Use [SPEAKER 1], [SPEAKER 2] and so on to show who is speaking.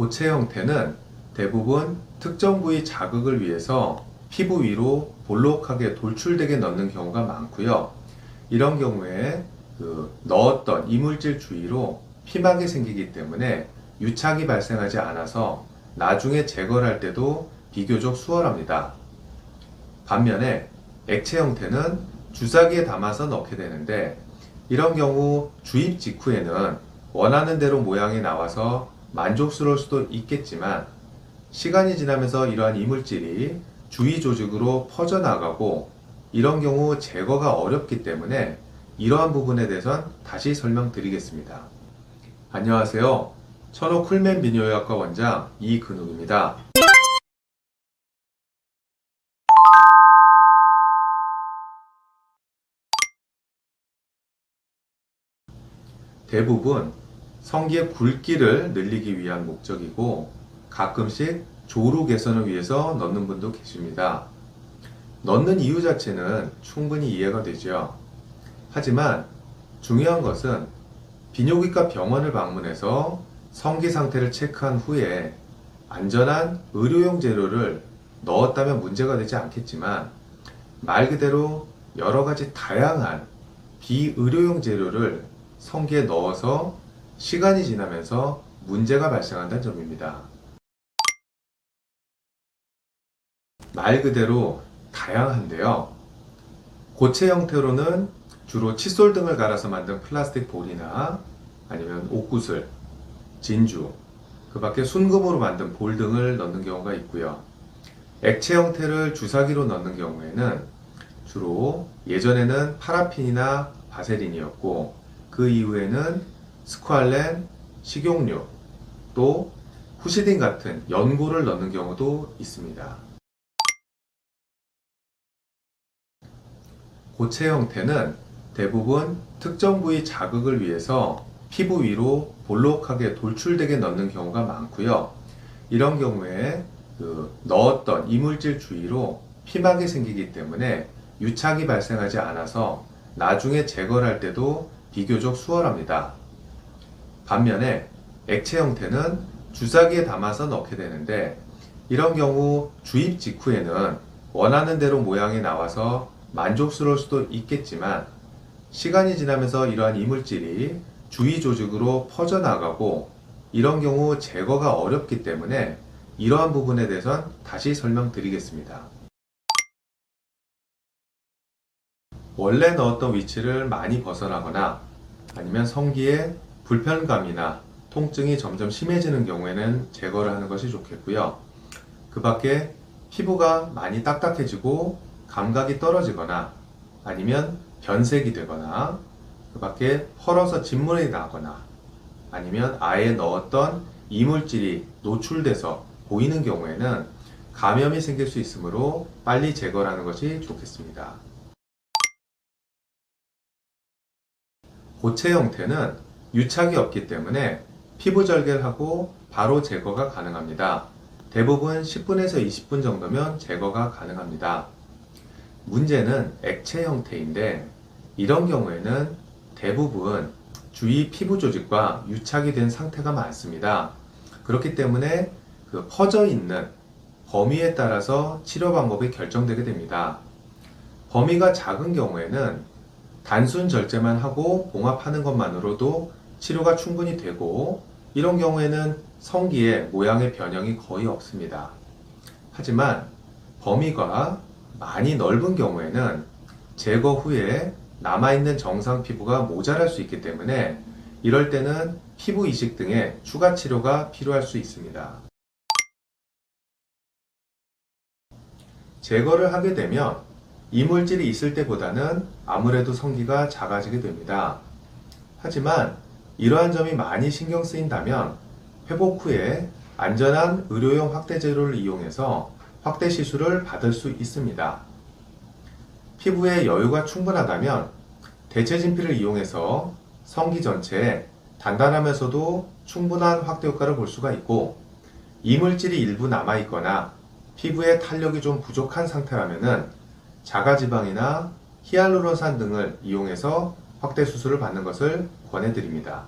[SPEAKER 1] 고체 형태는 대부분 특정 부위 자극을 위해서 피부 위로 볼록하게 돌출되게 넣는 경우가 많고요. 이런 경우에 넣었던 이물질 주위로 피막이 생기기 때문에 유착이 발생하지 않아서 나중에 제거를 할 때도 비교적 수월합니다. 반면에 액체 형태는 주사기에 담아서 넣게 되는데, 이런 경우 주입 직후에는 원하는 대로 모양이 나와서 만족스러울 수도 있겠지만, 시간이 지나면서 이러한 이물질이 주위 조직으로 퍼져나가고 이런 경우 제거가 어렵기 때문에 이러한 부분에 대해선 다시 설명드리겠습니다. 안녕하세요. 천호 쿨맨 비뇨의학과 원장 이근욱입니다. 대부분 성기의 굵기를 늘리기 위한 목적이고, 가끔씩 조루 개선을 위해서 넣는 분도 계십니다. 넣는 이유 자체는 충분히 이해가 되죠. 하지만 중요한 것은 비뇨기과 병원을 방문해서 성기 상태를 체크한 후에 안전한 의료용 재료를 넣었다면 문제가 되지 않겠지만, 말 그대로 여러 가지 다양한 비의료용 재료를 성기에 넣어서 시간이 지나면서 문제가 발생한다는 점입니다. 말 그대로 다양한데요. 고체 형태로는 주로 칫솔 등을 갈아서 만든 플라스틱 볼이나 아니면 옥구슬, 진주, 그 밖에 순금으로 만든 볼 등을 넣는 경우가 있고요. 액체 형태를 주사기로 넣는 경우에는 주로 예전에는 파라핀이나 바세린이었고, 그 이후에는 스쿠알렌, 식용유, 또 후시딘 같은 연고를 넣는 경우도 있습니다. 고체 형태는 대부분 특정 부위 자극을 위해서 피부 위로 볼록하게 돌출되게 넣는 경우가 많고요. 이런 경우에 넣었던 이물질 주위로 피막이 생기기 때문에 유착이 발생하지 않아서 나중에 제거를 할 때도 비교적 수월합니다. 반면에 액체 형태는 주사기에 담아서 넣게 되는데, 이런 경우 주입 직후에는 원하는 대로 모양이 나와서 만족스러울 수도 있겠지만, 시간이 지나면서 이러한 이물질이 주위 조직으로 퍼져나가고 이런 경우 제거가 어렵기 때문에 이러한 부분에 대해선 다시 설명드리겠습니다. 원래 넣었던 위치를 많이 벗어나거나 아니면 성기에 불편감이나 통증이 점점 심해지는 경우에는 제거를 하는 것이 좋겠고요. 그 밖에 피부가 많이 딱딱해지고 감각이 떨어지거나 아니면 변색이 되거나, 그 밖에 헐어서 진물이 나거나 아니면 아예 넣었던 이물질이 노출돼서 보이는 경우에는 감염이 생길 수 있으므로 빨리 제거를 하는 것이 좋겠습니다. 고체 형태는 유착이 없기 때문에 피부 절개를 하고 바로 제거가 가능합니다. 대부분 10분에서 20분 정도면 제거가 가능합니다. 문제는 액체 형태인데, 이런 경우에는 대부분 주위 피부 조직과 유착이 된 상태가 많습니다. 그렇기 때문에 퍼져 있는 범위에 따라서 치료 방법이 결정되게 됩니다. 범위가 작은 경우에는 단순 절제만 하고 봉합하는 것만으로도 치료가 충분히 되고, 이런 경우에는 성기의 모양의 변형이 거의 없습니다. 하지만 범위가 많이 넓은 경우에는 제거 후에 남아있는 정상 피부가 모자랄 수 있기 때문에 이럴 때는 피부 이식 등의 추가 치료가 필요할 수 있습니다. 제거를 하게 되면 이물질이 있을 때보다는 아무래도 성기가 작아지게 됩니다. 하지만 이러한 점이 많이 신경 쓰인다면 회복 후에 안전한 의료용 확대 재료를 이용해서 확대 시술을 받을 수 있습니다. 피부에 여유가 충분하다면 대체 진피를 이용해서 성기 전체에 단단하면서도 충분한 확대 효과를 볼 수가 있고, 이물질이 일부 남아있거나 피부에 탄력이 좀 부족한 상태라면 자가지방이나 히알루론산 등을 이용해서 확대 수술을 받는 것을 권해드립니다.